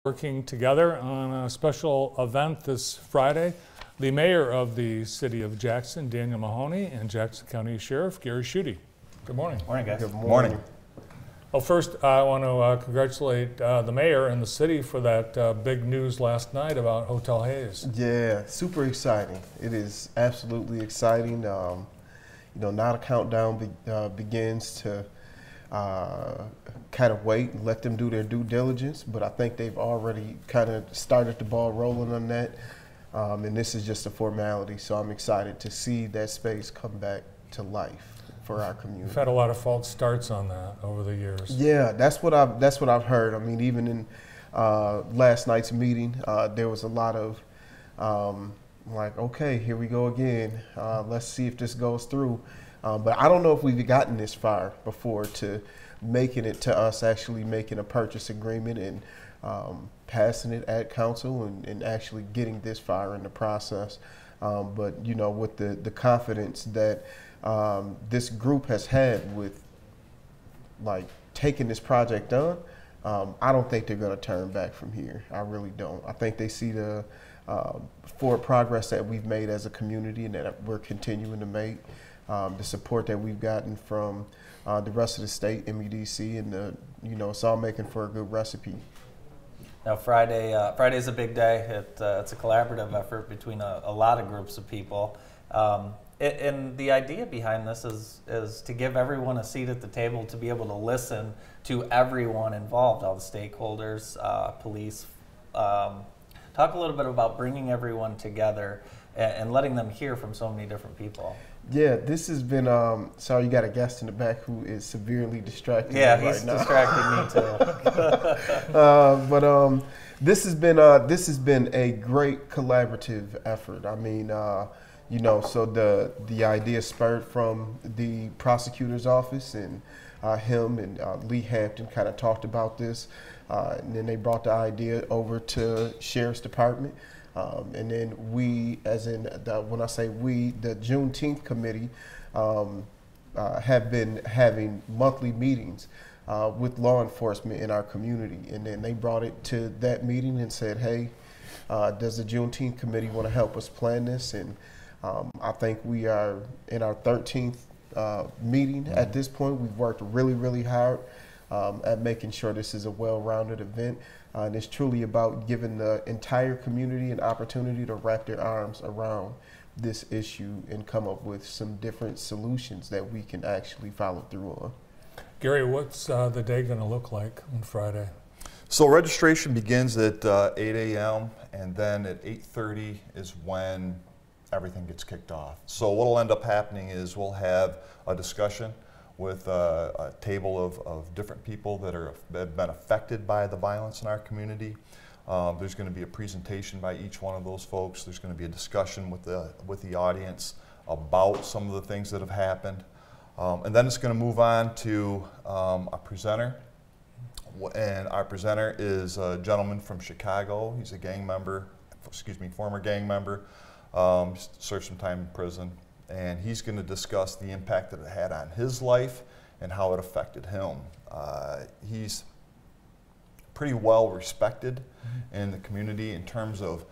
Working together on a special event this Friday. The mayor of the city of Jackson, Daniel Mahoney, and Jackson County Sheriff Gary Schuette. Good morning. Morning, guys. Good morning. Well, first, I want to congratulate the mayor and the city for that big news last night about Hotel Hayes. Yeah, super exciting. It is absolutely exciting. Now the countdown begins to kind of wait and let them do their due diligence, but I think they've already kind of started the ball rolling on that, and this is just a formality, so I'm excited to see that space come back to life for our community. We've had a lot of false starts on that over the years. Yeah, that's what I've heard. I mean, even in last night's meeting, there was a lot of like, okay, here we go again. Let's see if this goes through. But I don't know if we've gotten this far before to making it to us actually making a purchase agreement and passing it at council and actually getting this far in the process. But with the confidence that this group has had with like taking this project on, I don't think they're going to turn back from here. I really don't. I think they see the forward progress that we've made as a community and that we're continuing to make. The support that we've gotten from the rest of the state, MEDC, and it's all making for a good recipe. Now, Friday's a big day. It's a collaborative effort between a lot of groups of people. And the idea behind this is to give everyone a seat at the table to be able to listen to everyone involved, all the stakeholders, police. Talk a little bit about bringing everyone together and letting them hear from so many different people. Yeah, this has been, sorry, you got a guest in the back who is severely distracted yeah, right now. he's distracting me too. But this has been a great collaborative effort. I mean, so the idea spurred from the prosecutor's office, and him and Lee Hampton kind of talked about this, and then they brought the idea over to Sheriff's Department. And then we, as in when I say we, the Juneteenth committee have been having monthly meetings with law enforcement in our community. And then they brought it to that meeting and said, hey, does the Juneteenth committee want to help us plan this? And I think we are in our 13th meeting at this point. We've worked really, really hard at making sure this is a well-rounded event. And it's truly about giving the entire community an opportunity to wrap their arms around this issue and come up with some different solutions that we can actually follow through on. Gary, what's the day going to look like on Friday? So registration begins at 8 a.m. and then at 8:30 is when everything gets kicked off. So what will end up happening is we'll have a discussion with a table of different people that have been affected by the violence in our community. There's going to be a presentation by each one of those folks. There's going to be a discussion with the audience about some of the things that have happened. And then it's going to move on to a presenter. And our presenter is a gentleman from Chicago. He's a gang member, former gang member, served some time in prison. And he's going to discuss the impact that it had on his life and how it affected him. He's pretty well respected in the community in terms of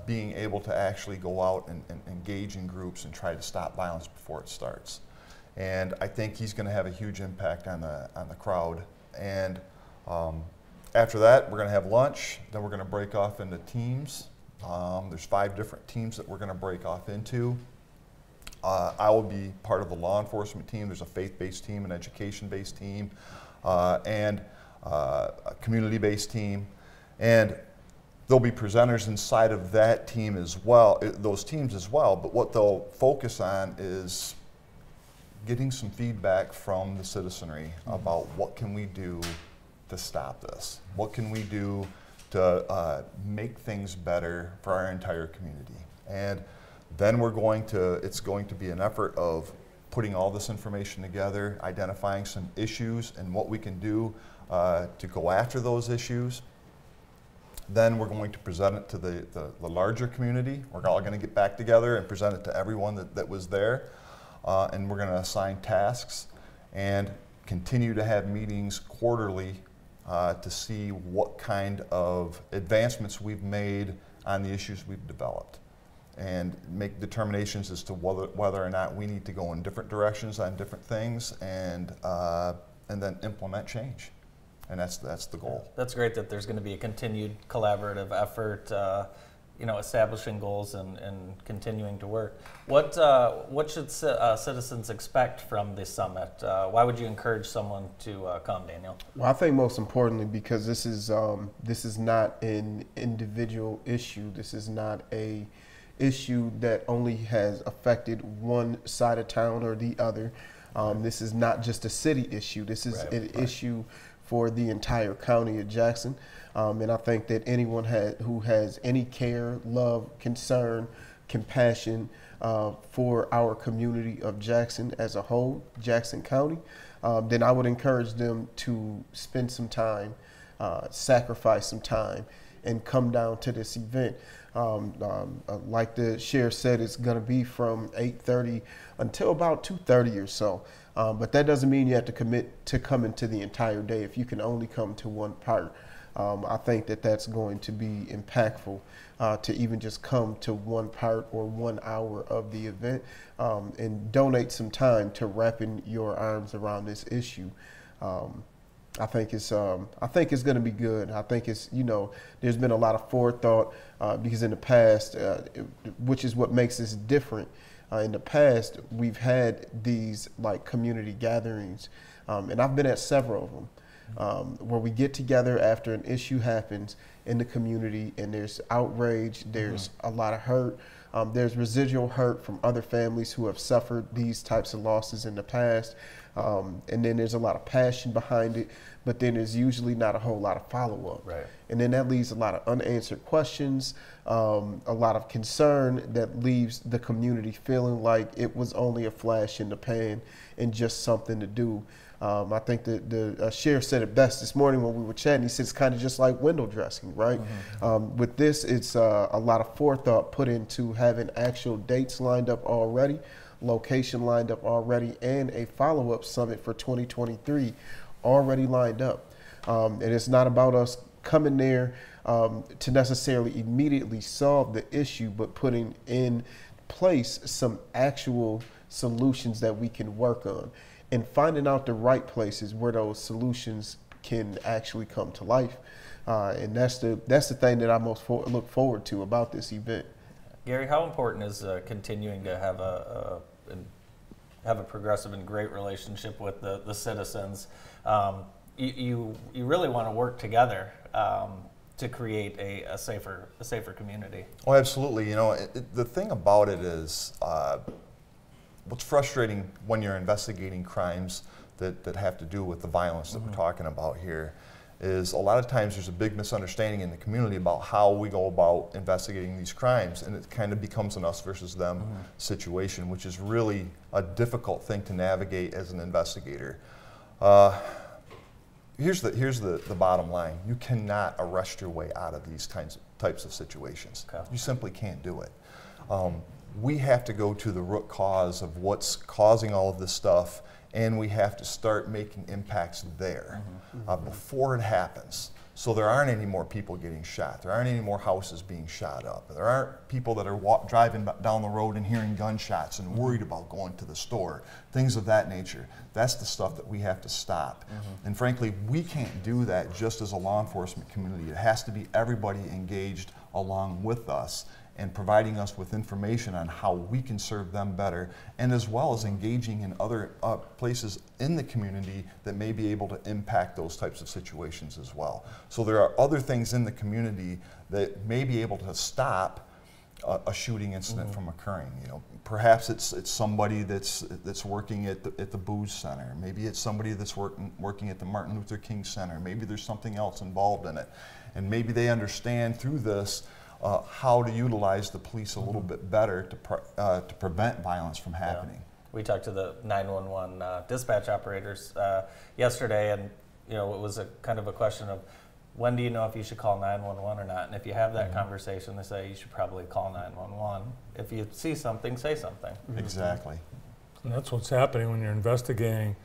being able to actually go out and engage in groups and try to stop violence before it starts. And I think he's going to have a huge impact on the crowd. And after that, we're going to have lunch. Then we're going to break off into teams. There's 5 different teams that we're going to break off into. I will be part of the law enforcement team. There's a faith-based team, an education-based team, and a community-based team. And there'll be presenters inside of that team as well, those teams as well. But what they'll focus on is getting some feedback from the citizenry about what can we do to stop this? What can we do to make things better for our entire community? And then it's going to be an effort of putting all this information together, identifying some issues and what we can do to go after those issues. Then we're going to present it to the larger community. We're all going to get back together and present it to everyone that was there. And we're going to assign tasks and continue to have meetings quarterly to see what kind of advancements we've made on the issues we've developed, and make determinations as to whether or not we need to go in different directions on different things, and then implement change. And that's the goal. That's great that there's going to be a continued collaborative effort, establishing goals and continuing to work. What should citizens expect from this summit? Why would you encourage someone to come, Daniel? Well, I think most importantly, because this is not an individual issue. This is not a issue that only has affected one side of town or the other. This is not just a city issue. This is an issue for the entire county of Jackson. And I think that anyone who has any care, love, concern, compassion for our community of Jackson as a whole, Jackson County, then I would encourage them to spend some time, sacrifice some time, and come down to this event. Like the sheriff said, it's going to be from 8:30 until about 2:30 or so. But that doesn't mean you have to commit to coming to the entire day. If you can only come to one part, I think that that's going to be impactful to even just come to one part or 1 hour of the event, and donate some time to wrapping your arms around this issue. I think it's going to be good. I think it's, there's been a lot of forethought because in the past, which is what makes this different. In the past, we've had these like community gatherings, and I've been at several of them, where we get together after an issue happens in the community, and there's outrage, there's a lot of hurt, there's residual hurt from other families who have suffered these types of losses in the past, and then there's a lot of passion behind it, but then there's usually not a whole lot of follow-up. Right. And then that leaves a lot of unanswered questions, a lot of concern that leaves the community feeling like it was only a flash in the pan and just something to do. I think that the sheriff said it best this morning when we were chatting. He said it's kind of just like window dressing, right? With this, it's a lot of forethought put into having actual dates lined up already, location lined up already, and a follow-up summit for 2023 already lined up. And it's not about us coming there to necessarily immediately solve the issue, but putting in place some actual solutions that we can work on, and finding out the right places where those solutions can actually come to life. And that's the thing that I most look forward to about this event. Gary, how important is continuing to have a progressive and great relationship with the citizens? You really want to work together to create a safer community. Oh, absolutely. The thing about it is, what's frustrating when you're investigating crimes that have to do with the violence that we're talking about here is a lot of times there's a big misunderstanding in the community about how we go about investigating these crimes, and it kind of becomes an us versus them situation, which is really a difficult thing to navigate as an investigator. Here's the bottom line. You cannot arrest your way out of these types of situations. Okay. You simply can't do it. We have to go to the root cause of what's causing all of this stuff, and we have to start making impacts there before it happens. So there aren't any more people getting shot. There aren't any more houses being shot up. There aren't people that are driving down the road and hearing gunshots and worried about going to the store, things of that nature. That's the stuff that we have to stop. And frankly, we can't do that just as a law enforcement community. It has to be everybody engaged along with us and providing us with information on how we can serve them better, and as well as engaging in other places in the community that may be able to impact those types of situations as well. So there are other things in the community that may be able to stop a shooting incident from occurring. Perhaps it's somebody that's working at the Booze Center. Maybe it's somebody that's working at the Martin Luther King Center. Maybe there's something else involved in it, and maybe they understand through this how to utilize the police a little bit better to prevent violence from happening. We talked to the 911 dispatch operators yesterday, and it was a kind of a question of when do you know if you should call 911 or not? And if you have that conversation, they say you should probably call 911. If you see something, say something. Exactly. And that's what's happening when you're investigating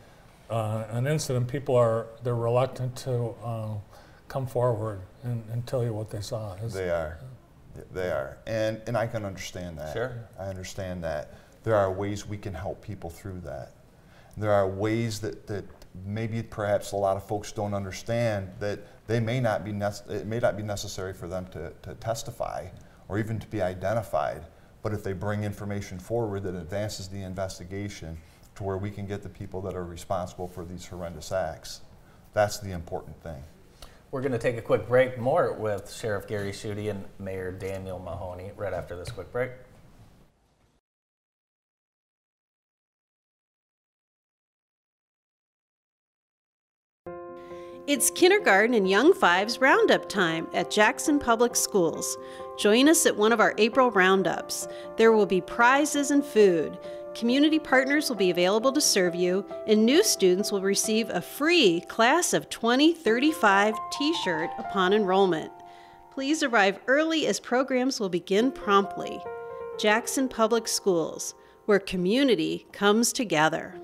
an incident, they're reluctant to come forward and tell you what they saw. They are, and I can understand that. Sure. I understand that. There are ways we can help people through that. There are ways that maybe perhaps a lot of folks don't understand, that it may not be necessary for them to testify or even to be identified, but if they bring information forward that advances the investigation to where we can get the people that are responsible for these horrendous acts, that's the important thing. We're going to take a quick break. More with Sheriff Gary Schuette and Mayor Daniel Mahoney right after this quick break. It's kindergarten and Young Fives roundup time at Jackson Public Schools. Join us at one of our April roundups. There will be prizes and food. Community partners will be available to serve you, and new students will receive a free Class of 2035 t-shirt upon enrollment. Please arrive early as programs will begin promptly. Jackson Public Schools, where community comes together.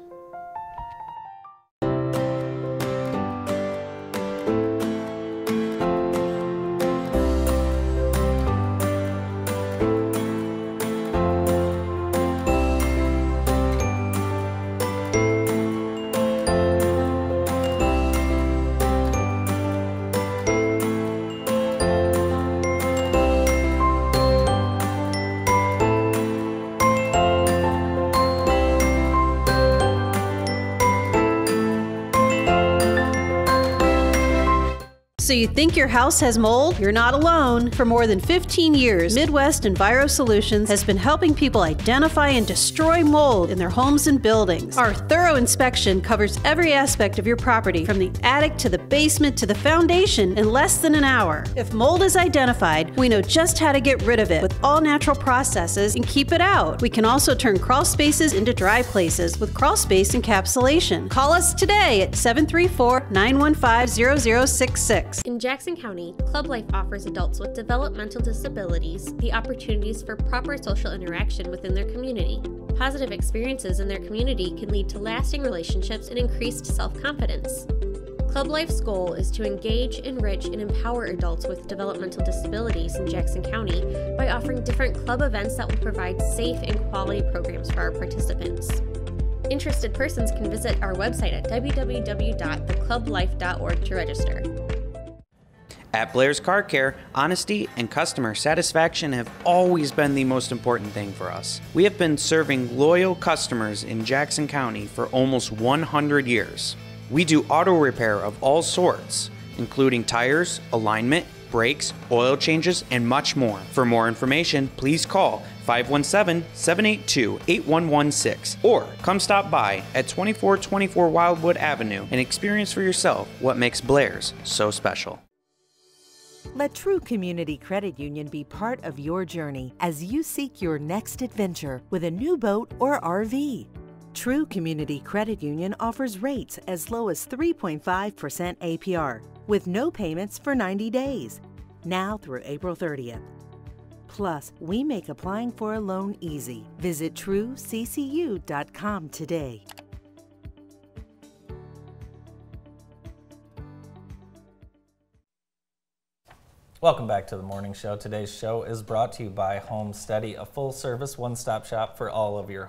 So you think your house has mold? You're not alone. For more than 15 years, Midwest Enviro Solutions has been helping people identify and destroy mold in their homes and buildings. Our thorough inspection covers every aspect of your property, from the attic to the basement to the foundation, in less than an hour. If mold is identified, we know just how to get rid of it with all natural processes and keep it out. We can also turn crawl spaces into dry places with crawl space encapsulation. Call us today at 734-915-0066. In Jackson County, Club Life offers adults with developmental disabilities the opportunities for proper social interaction within their community. Positive experiences in their community can lead to lasting relationships and increased self-confidence. Club Life's goal is to engage, enrich, and empower adults with developmental disabilities in Jackson County by offering different club events that will provide safe and quality programs for our participants. Interested persons can visit our website at www.theclublife.org to register. At Blair's Car Care, honesty and customer satisfaction have always been the most important thing for us. We have been serving loyal customers in Jackson County for almost 100 years. We do auto repair of all sorts, including tires, alignment, brakes, oil changes, and much more. For more information, please call 517-782-8116 or come stop by at 2424 Wildwood Avenue and experience for yourself what makes Blair's so special. Let True Community Credit Union be part of your journey as you seek your next adventure with a new boat or RV. True Community Credit Union offers rates as low as 3.5% APR with no payments for 90 days, now through April 30th. Plus, we make applying for a loan easy. Visit trueccu.com today. Welcome back to the morning show. Today's show is brought to you by Home Steady, a full-service one-stop shop for all of your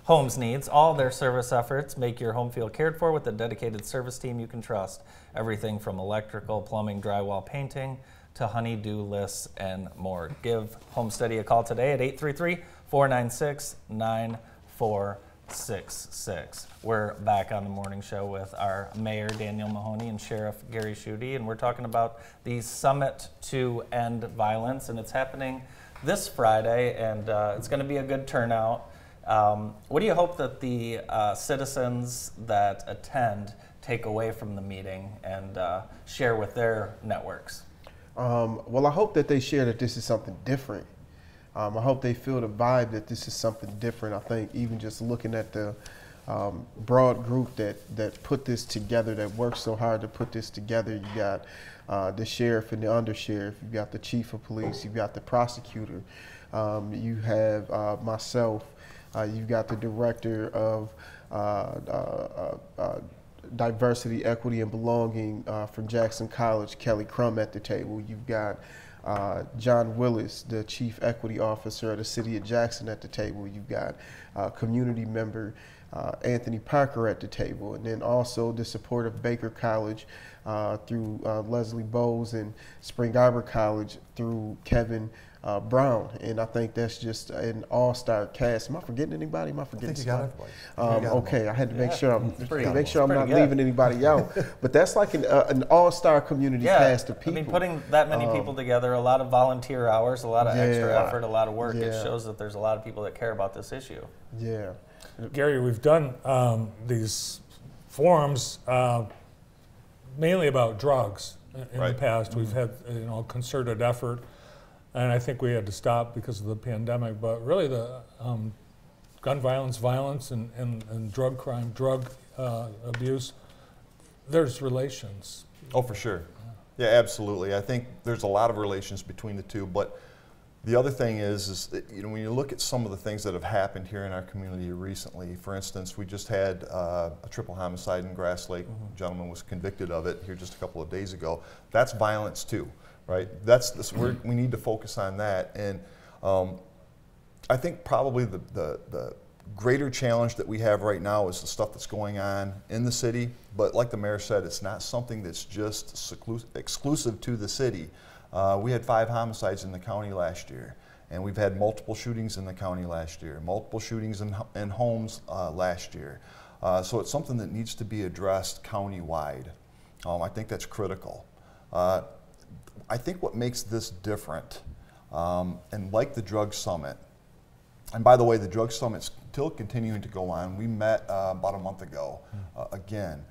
home's needs. All their service efforts make your home feel cared for with a dedicated service team you can trust. Everything from electrical, plumbing, drywall, painting, to honey-do lists and more. Give Home Steady a call today at 833-496-9466. We're back on the morning show with our Mayor Daniel Mahoney and Sheriff Gary Schuette, and we're talking about the Summit to End Violence, and it's happening this Friday, and it's going to be a good turnout. What do you hope that the citizens that attend take away from the meeting and share with their networks? Well, I hope that they share that this is something different. I hope they feel the vibe that this is something different. I think even just looking at the broad group that put this together, that worked so hard to put this together, you got the sheriff and the undersheriff, you got the chief of police, you got the prosecutor, you have myself, You've got the director of Diversity, Equity, and Belonging from Jackson College, Kelly Crum, at the table. You've got John Willis, the Chief Equity Officer of the City of Jackson, at the table. You've got community member Anthony Parker at the table, and then also the support of Baker College through Leslie Bowes, and Spring Arbor College through Kevin Brown. And I think that's just an all-star cast. Am I forgetting anybody? Am I forgetting somebody? Okay, I had to make sure I'm not leaving anybody out. But that's like an all-star community cast of people. I mean, putting that many people together, a lot of volunteer hours, a lot of extra effort, a lot of work. It shows that there's a lot of people that care about this issue. Yeah. Gary, we've done these forums mainly about drugs in the past. We've had a concerted effort, and I think we had to stop because of the pandemic. But really, the gun violence, and drug crime, drug abuse, there's relations. Oh, for sure. Yeah, absolutely. I think there's a lot of relations between the two, but the other thing is that, when you look at some of the things that have happened here in our community recently, for instance, we just had a triple homicide in Grass Lake. A gentleman was convicted of it here just a couple of days ago. That's violence too, right? We need to focus on that. And I think probably the greater challenge that we have right now is the stuff that's going on in the city. But like the mayor said, it's not something that's just exclusive to the city. We had 5 homicides in the county last year, and we've had multiple shootings in the county last year, multiple shootings in homes last year. So it's something that needs to be addressed county-wide. I think that's critical. I think what makes this different, and like the Drug Summit, and by the way, the Drug Summit's still continuing to go on. We met about a month ago again.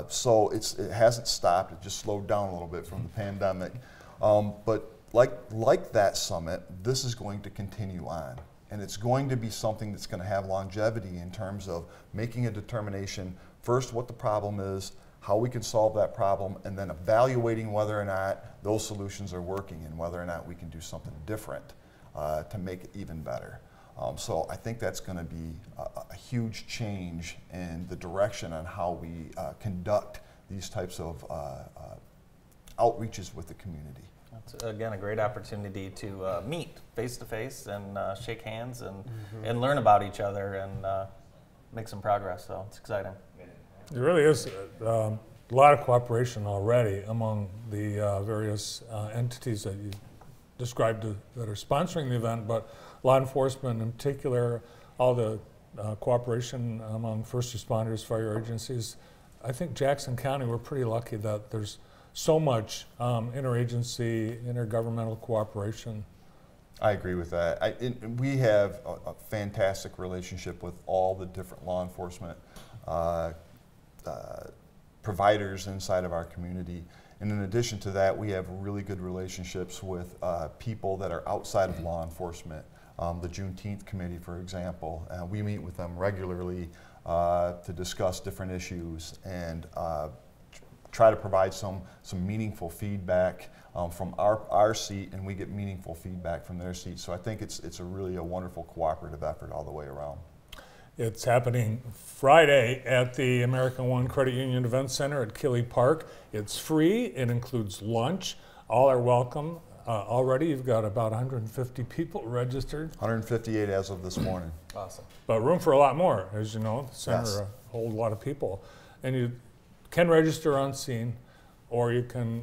So it hasn't stopped, it just slowed down a little bit from the pandemic. But like that summit, this is going to continue on. And it's going to be something that's going to have longevity in terms of making a determination, first what the problem is, how we can solve that problem, and then evaluating whether or not those solutions are working and whether or not we can do something different to make it even better. So I think that's going to be a huge change in the direction on how we conduct these types of outreaches with the community. It's, again, a great opportunity to meet face-to-face and shake hands and learn about each other and make some progress, so it's exciting. There really is a lot of cooperation already among the various entities that you described that are sponsoring the event, but law enforcement in particular, all the cooperation among first responders, fire agencies. I think Jackson County, we're pretty lucky that there's so much interagency, intergovernmental cooperation. I agree with that. We have a fantastic relationship with all the different law enforcement providers inside of our community. And in addition to that, we have really good relationships with people that are outside of law enforcement. The Juneteenth Committee, for example, we meet with them regularly to discuss different issues and try to provide some meaningful feedback from our seat, and we get meaningful feedback from their seat. So I think it's really a wonderful cooperative effort all the way around. It's happening Friday at the American One Credit Union Event Center at Killey Park. It's free. It includes lunch. All are welcome. Already you've got about 150 people registered. 158 as of this morning. Awesome. But room for a lot more, as you know. The center holds a lot of people. And you can register on scene, or you can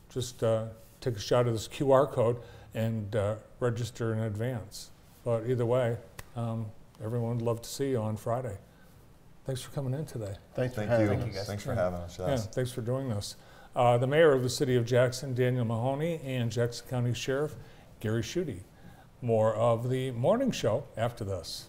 just take a shot of this QR code and register in advance. But either way, everyone would love to see you on Friday. Thanks for coming in today. Thank you. Guys. Thanks for having us. Yes. Yeah, thanks for doing this. The mayor of the city of Jackson, Daniel Mahoney, and Jackson County Sheriff, Gary Schuette. More of the morning show after this.